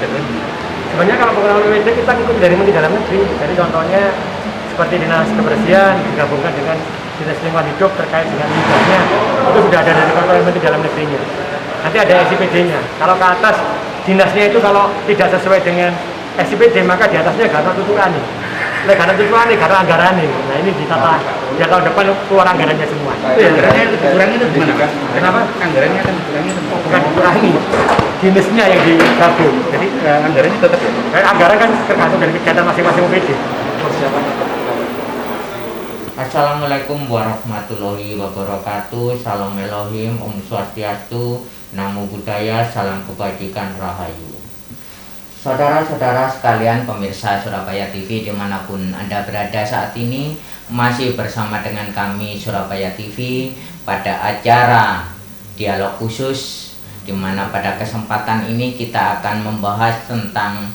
Sebenarnya kalau pengenalan PPD kita ikut dari Menteri Dalam Negeri. Jadi contohnya seperti Dinas Kebersihan digabungkan dengan Dinas Lingkungan Hidup terkait dengan limbahnya, itu sudah ada dari Kementerian Menteri Dalam Negerinya. Nanti ada SIPD-nya. Kalau ke atas dinasnya itu kalau tidak sesuai dengan SIPD maka di atasnya gak ada tuturan nih. Karena tuturan nih, karena anggaran nih. Nah ini ditata. Ya tahun depan keluar anggarannya semua. Anggarannya dikurangi itu gimana Pak? Kenapa? Anggarannya akan dikurangi itu? Bukan dikurangi, dinasnya yang digabung. Jadi anggarannya tetap ya? Anggaran kan tergantung dari kegiatan masing-masing UPD. Assalamualaikum warahmatullahi wabarakatuh. Salam Elohim, Om Swastiastu, Namo Buddhaya, salam kebajikan rahayu. Saudara-saudara sekalian pemirsa Surabaya TV dimanapun Anda berada saat ini, masih bersama dengan kami Surabaya TV pada acara dialog khusus, di mana pada kesempatan ini kita akan membahas tentang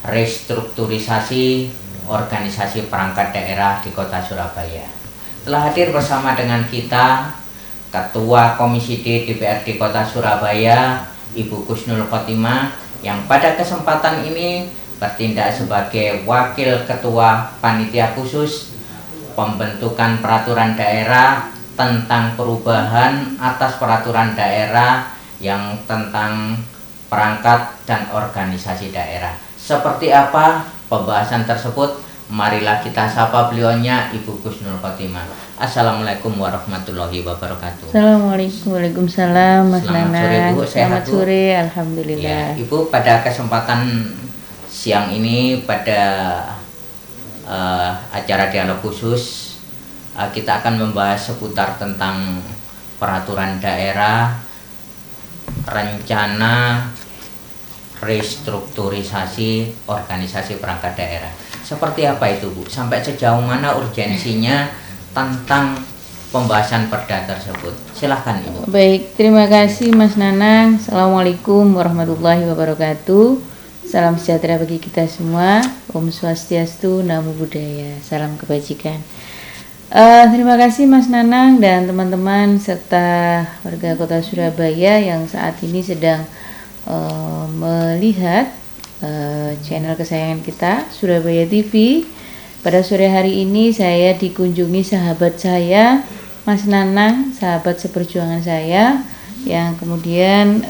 restrukturisasi organisasi perangkat daerah di Kota Surabaya. Telah hadir bersama dengan kita Ketua Komisi D DPRD Kota Surabaya, Ibu Kusnul Khotimah, yang pada kesempatan ini bertindak sebagai Wakil Ketua Panitia Khusus Pembentukan Peraturan Daerah tentang perubahan atas peraturan daerah yang tentang perangkat dan organisasi daerah. Seperti apa pembahasan tersebut? Marilah kita sapa beliaunya, Ibu Kusnul Khotimah. Assalamualaikum warahmatullahi wabarakatuh. Assalamualaikum, waalaikumsalam, Mas Selamat Nana. sore, Bu. Sehat, Selamat Bu? sore, alhamdulillah. Ya, Ibu, pada kesempatan siang ini pada acara dialog khusus kita akan membahas seputar tentang peraturan daerah, rencana restrukturisasi organisasi perangkat daerah. Seperti apa itu, Bu? Sampai sejauh mana urgensinya tentang pembahasan perda tersebut? Silahkan, Ibu. Baik, terima kasih Mas Nanang. Assalamualaikum warahmatullahi wabarakatuh. Salam sejahtera bagi kita semua. Om Swastiastu, Namo Buddhaya. Salam kebajikan. Terima kasih Mas Nanang dan teman-teman serta warga Kota Surabaya yang saat ini sedang melihat channel kesayangan kita Surabaya TV. Pada sore hari ini saya dikunjungi sahabat saya Mas Nanang, sahabat seperjuangan saya, yang kemudian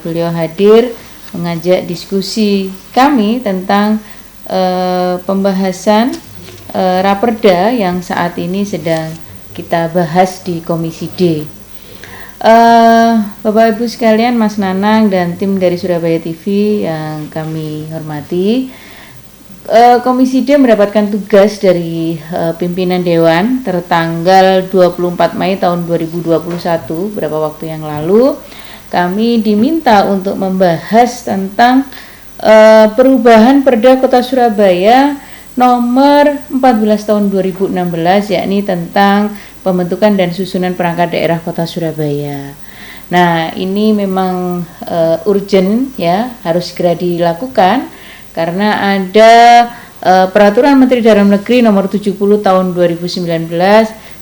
beliau hadir mengajak diskusi kami tentang pembahasan Raperda yang saat ini sedang kita bahas di Komisi D. Bapak Ibu sekalian, Mas Nanang dan tim dari Surabaya TV yang kami hormati, Komisi D mendapatkan tugas dari pimpinan Dewan tertanggal 24 Mei tahun 2021, beberapa waktu yang lalu. Kami diminta untuk membahas tentang perubahan Perda Kota Surabaya nomor 14 tahun 2016, yakni tentang pembentukan dan susunan perangkat daerah Kota Surabaya. Nah, ini memang urgent ya, harus segera dilakukan karena ada peraturan Menteri Dalam Negeri nomor 70 tahun 2019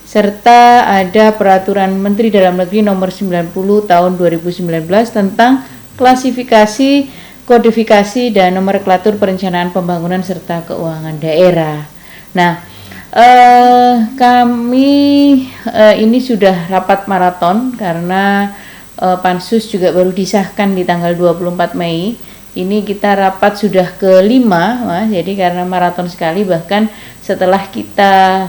serta ada peraturan Menteri Dalam Negeri nomor 90 tahun 2019 tentang klasifikasi, kodifikasi dan nomenklatur perencanaan pembangunan serta keuangan daerah. Nah, kami ini sudah rapat maraton karena Pansus juga baru disahkan di tanggal 24 Mei. Ini kita rapat sudah kelima, Mas. Jadi karena maraton sekali, bahkan setelah kita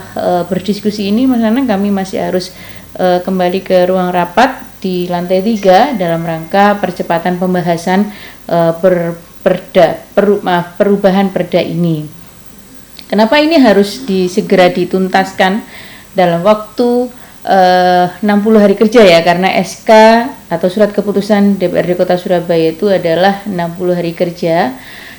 berdiskusi ini, Mas Nanang, kami masih harus kembali ke ruang rapat di lantai 3 dalam rangka percepatan pembahasan perubahan perda ini. Kenapa ini harus segera dituntaskan dalam waktu 60 hari kerja ya, karena SK atau surat keputusan DPRD Kota Surabaya itu adalah 60 hari kerja,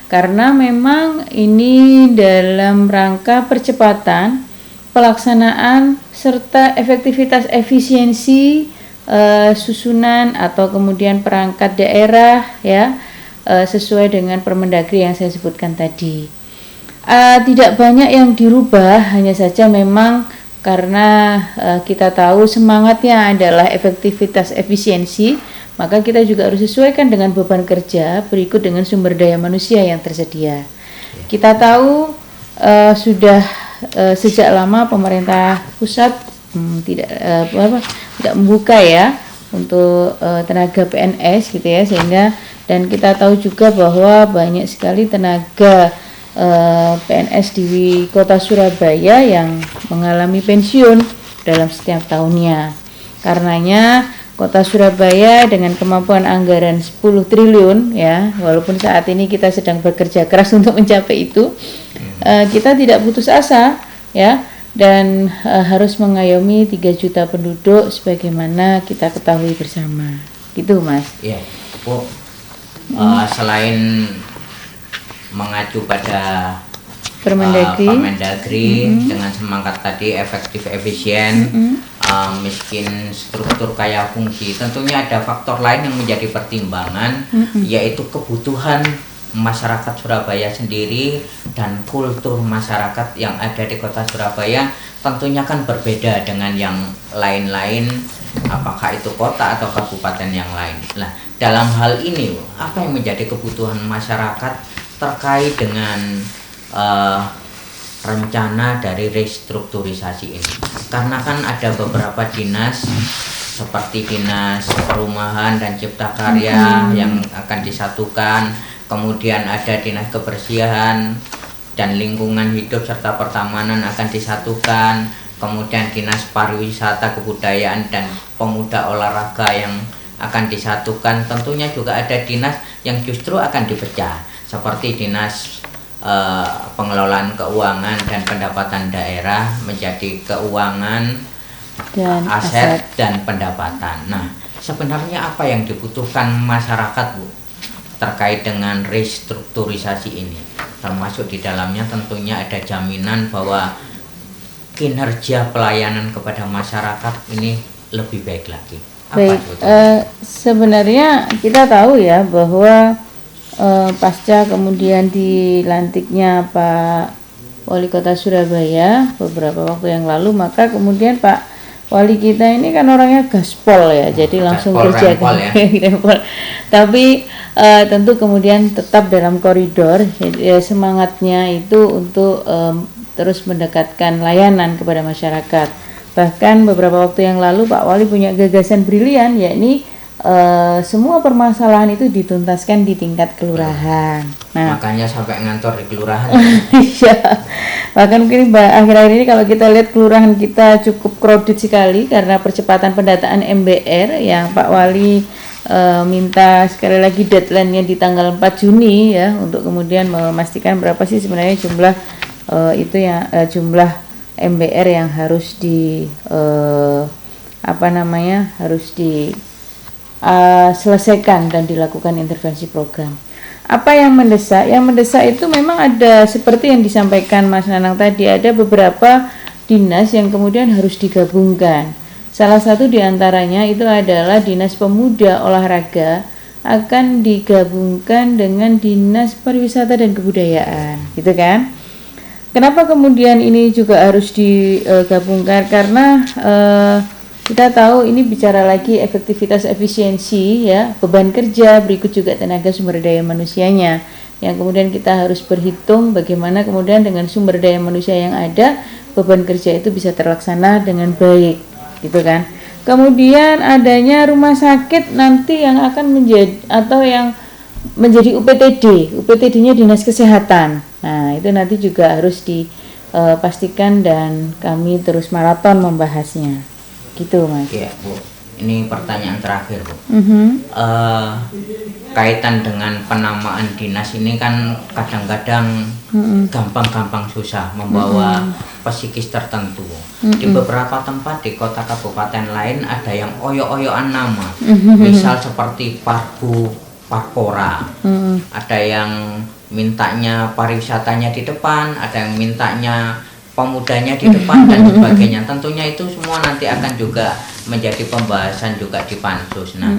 karena memang ini dalam rangka percepatan pelaksanaan serta efektivitas efisiensi susunan atau kemudian perangkat daerah ya, sesuai dengan Permendagri yang saya sebutkan tadi. Tidak banyak yang dirubah, hanya saja memang karena kita tahu semangatnya adalah efektivitas efisiensi, maka kita juga harus sesuaikan dengan beban kerja berikut dengan sumber daya manusia yang tersedia. Kita tahu sudah sejak lama pemerintah pusat tidak membuka ya untuk tenaga PNS gitu ya, sehingga dan kita tahu juga bahwa banyak sekali tenaga PNS di kota Surabaya yang mengalami pensiun dalam setiap tahunnya. Karenanya kota Surabaya dengan kemampuan anggaran 10 triliun ya, walaupun saat ini kita sedang bekerja keras untuk mencapai itu, kita tidak putus asa ya, dan harus mengayomi 3 juta penduduk sebagaimana kita ketahui bersama. Gitu Mas. Iya, Bu. Selain mengacu pada Permendagri dengan semangat tadi efektif efisien, miskin struktur kaya fungsi, tentunya ada faktor lain yang menjadi pertimbangan, yaitu kebutuhan masyarakat Surabaya sendiri dan kultur masyarakat yang ada di kota Surabaya tentunya kan berbeda dengan yang lain-lain, apakah itu kota atau kabupaten yang lain. Nah, dalam hal ini apa yang menjadi kebutuhan masyarakat terkait dengan rencana dari restrukturisasi ini? Karena kan ada beberapa dinas seperti Dinas Perumahan dan Cipta Karya yang akan disatukan, kemudian ada Dinas Kebersihan dan Lingkungan Hidup serta Pertamanan akan disatukan, kemudian Dinas Pariwisata, Kebudayaan dan Pemuda Olahraga yang akan disatukan. Tentunya juga ada dinas yang justru akan dipecah seperti Dinas Pengelolaan Keuangan dan Pendapatan Daerah menjadi Keuangan dan Aset dan Pendapatan. Nah, sebenarnya apa yang dibutuhkan masyarakat, Bu, terkait dengan restrukturisasi ini? Termasuk di dalamnya tentunya ada jaminan bahwa kinerja pelayanan kepada masyarakat ini lebih baik lagi. Baik, sebenarnya kita tahu ya bahwa pasca kemudian dilantiknya Pak Wali Kota Surabaya beberapa waktu yang lalu, maka kemudian Pak Wali kita ini kan orangnya gaspol ya, jadi langsung kerja ya. Tapi tentu kemudian tetap dalam koridor, jadi, semangatnya itu untuk terus mendekatkan layanan kepada masyarakat. Bahkan beberapa waktu yang lalu Pak Wali punya gagasan brilian, yakni semua permasalahan itu dituntaskan di tingkat kelurahan. Nah, makanya sampai ngantor di kelurahan. Iya. Bahkan mungkin akhir-akhir ini kalau kita lihat kelurahan kita cukup crowded sekali karena percepatan pendataan MBR yang Pak Wali minta sekali lagi deadline-nya di tanggal 4 Juni ya, untuk kemudian memastikan berapa sih sebenarnya jumlah jumlah MBR yang harus selesaikan dan dilakukan intervensi program. Apa yang mendesak? Yang mendesak itu memang ada seperti yang disampaikan Mas Nanang tadi, ada beberapa dinas yang kemudian harus digabungkan. Salah satu diantaranya itu adalah Dinas Pemuda Olahraga akan digabungkan dengan Dinas Pariwisata dan Kebudayaan, gitu kan? Kenapa kemudian ini juga harus digabungkan? Karena kita tahu ini bicara lagi efektivitas efisiensi ya, beban kerja, berikut juga tenaga sumber daya manusianya yang kemudian kita harus berhitung bagaimana kemudian dengan sumber daya manusia yang ada beban kerja itu bisa terlaksana dengan baik, gitu kan. Kemudian adanya rumah sakit nanti yang akan menjadi UPTD-nya Dinas Kesehatan. Nah, itu nanti juga harus dipastikan dan kami terus maraton membahasnya. Gitu Mas. Iya Bu, ini pertanyaan terakhir Bu. Kaitan dengan penamaan dinas ini kan kadang-kadang gampang-gampang susah membawa psikis tertentu. Di beberapa tempat di kota kabupaten lain ada yang oyo-oyoan nama, misal seperti Parbu, Parpora, ada yang mintanya pariwisatanya di depan, ada yang mintanya pemudanya di depan dan sebagainya. Tentunya itu semua nanti akan juga menjadi pembahasan juga di pansus. Nah,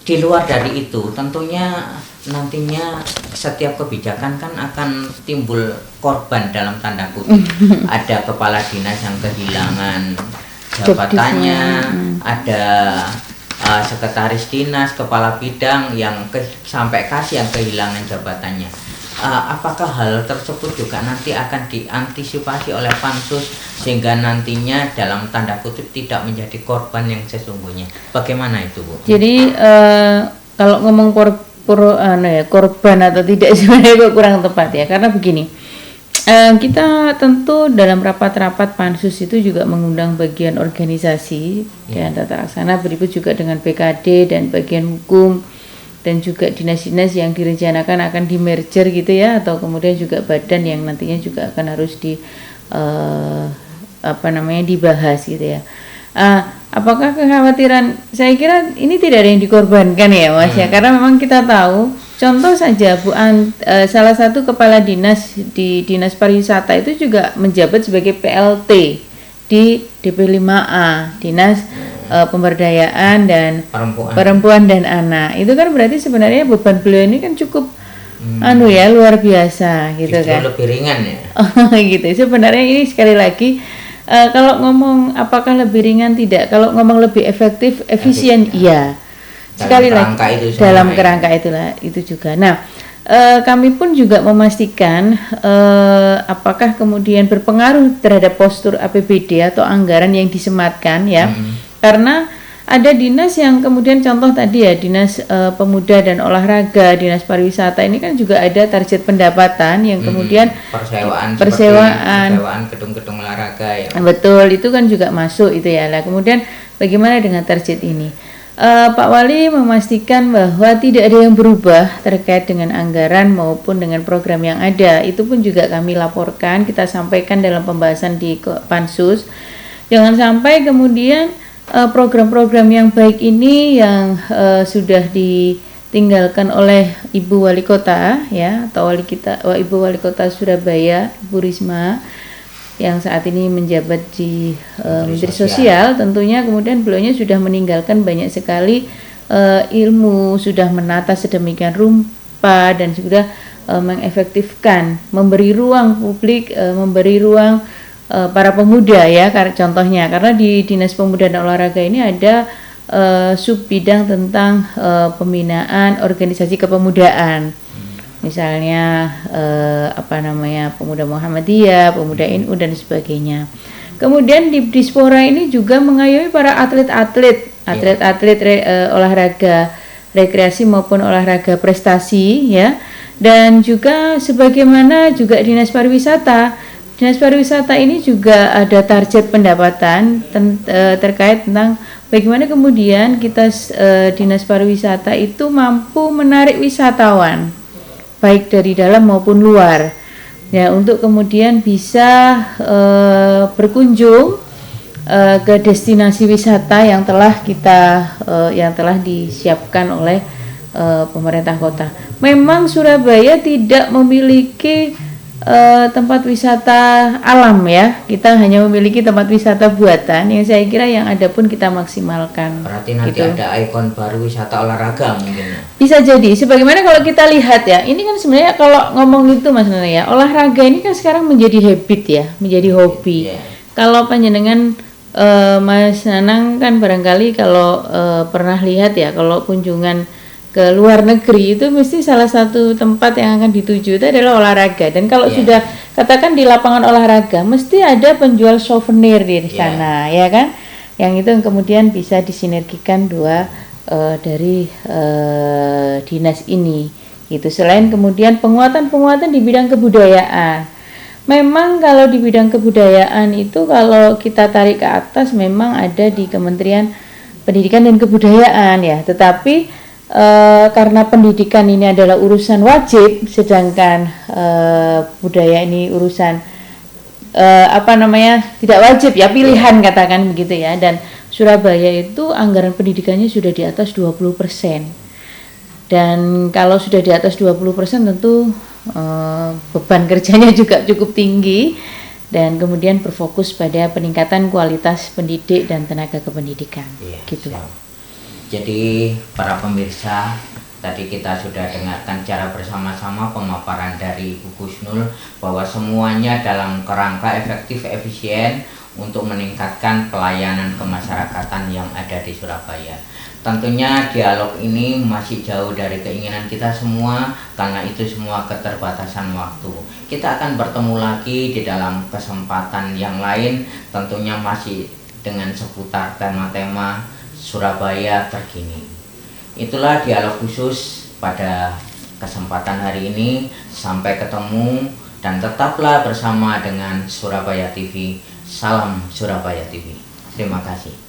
di luar dari itu tentunya nantinya setiap kebijakan kan akan timbul korban dalam tanda kutip. Ada kepala dinas yang kehilangan jabatannya, ada sekretaris dinas, kepala bidang yang sampai kasih yang kehilangan jabatannya. Apakah hal tersebut juga nanti akan diantisipasi oleh Pansus sehingga nantinya dalam tanda kutip tidak menjadi korban yang sesungguhnya? Bagaimana itu, Bu? Jadi kalau ngomong korban atau tidak sebenarnya kok kurang tepat ya, karena begini, kita tentu dalam rapat-rapat Pansus itu juga mengundang bagian organisasi dan tata laksana, berikut juga dengan BKD dan bagian hukum dan juga dinas-dinas yang direncanakan akan di merger gitu ya, atau kemudian juga badan yang nantinya juga akan harus dibahas gitu ya. Apakah kekhawatiran, saya kira ini tidak ada yang dikorbankan ya Mas ya, karena memang kita tahu, contoh saja salah satu kepala dinas di Dinas Pariwisata itu juga menjabat sebagai PLT di DP5A, Dinas Pemberdayaan dan Perempuan dan Anak. Itu kan berarti sebenarnya beban beliau ini kan cukup luar biasa gitu kan. Lebih ringan ya. Gitu. Sebenarnya ini sekali lagi kalau ngomong apakah lebih ringan, tidak. Kalau ngomong lebih efektif, efisien, iya. Sekali lagi dalam kerangka itulah itu juga. Nah, kami pun juga memastikan apakah kemudian berpengaruh terhadap postur APBD atau anggaran yang disematkan ya. Karena ada dinas yang kemudian contoh tadi ya, Dinas Pemuda dan Olahraga, Dinas Pariwisata ini kan juga ada target pendapatan yang kemudian persewaan gedung-gedung olahraga ya. Betul, itu kan juga masuk itu ya. Lah kemudian bagaimana dengan target ini? Pak Wali memastikan bahwa tidak ada yang berubah terkait dengan anggaran maupun dengan program yang ada. Itu pun juga kami laporkan, kita sampaikan dalam pembahasan di Pansus. Jangan sampai kemudian program-program yang baik ini yang sudah ditinggalkan oleh Ibu Wali Kota ya, atau Ibu Wali Kota Surabaya, Bu Risma, yang saat ini menjabat di Menteri Sosial, tentunya kemudian beliaunya sudah meninggalkan banyak sekali ilmu, sudah menata sedemikian rupa dan sudah mengefektifkan, memberi ruang publik, memberi ruang para pemuda ya, contohnya karena di Dinas Pemuda dan Olahraga ini ada sub bidang tentang pembinaan organisasi kepemudaan, misalnya Pemuda Muhammadiyah, Pemuda NU dan sebagainya. Kemudian di Dispora ini juga mengayomi para atlet olahraga rekreasi maupun olahraga prestasi ya, dan juga sebagaimana juga Dinas Pariwisata ini juga ada target pendapatan terkait tentang bagaimana kemudian kita Dinas Pariwisata itu mampu menarik wisatawan baik dari dalam maupun luar ya, untuk kemudian bisa berkunjung ke destinasi wisata yang telah disiapkan oleh pemerintah kota. Memang Surabaya tidak memiliki tempat wisata alam ya, kita hanya memiliki tempat wisata buatan yang saya kira yang ada pun kita maksimalkan. Berarti nanti gitu. Ada ikon baru wisata olahraga mungkin. Bisa jadi, sebagaimana kalau kita lihat ya, ini kan sebenarnya kalau ngomong itu Mas Nana ya, olahraga ini kan sekarang menjadi habit ya, menjadi hobi. Kalau panjenengan Mas Nanang kan barangkali kalau pernah lihat ya, kalau kunjungan ke luar negeri itu mesti salah satu tempat yang akan dituju itu adalah olahraga, dan kalau sudah katakan di lapangan olahraga mesti ada penjual souvenir di sana ya kan, yang itu kemudian bisa disinergikan dari dinas ini gitu. Selain kemudian penguatan di bidang kebudayaan, memang kalau di bidang kebudayaan itu kalau kita tarik ke atas memang ada di Kementerian Pendidikan dan Kebudayaan ya, tetapi karena pendidikan ini adalah urusan wajib, sedangkan budaya ini urusan tidak wajib ya, pilihan katakan begitu ya. Dan Surabaya itu anggaran pendidikannya sudah di atas 20%. Dan kalau sudah di atas 20% tentu beban kerjanya juga cukup tinggi, dan kemudian berfokus pada peningkatan kualitas pendidik dan tenaga kependidikan gitu. Jadi para pemirsa, tadi kita sudah dengarkan cara bersama-sama pemaparan dari Ibu Kusnul bahwa semuanya dalam kerangka efektif efisien untuk meningkatkan pelayanan kemasyarakatan yang ada di Surabaya. Tentunya dialog ini masih jauh dari keinginan kita semua, karena itu semua keterbatasan waktu. Kita akan bertemu lagi di dalam kesempatan yang lain, tentunya masih dengan seputar tema-tema Surabaya terkini. Itulah dialog khusus pada kesempatan hari ini. Sampai ketemu dan tetaplah bersama dengan Surabaya TV. Salam Surabaya TV. Terima kasih.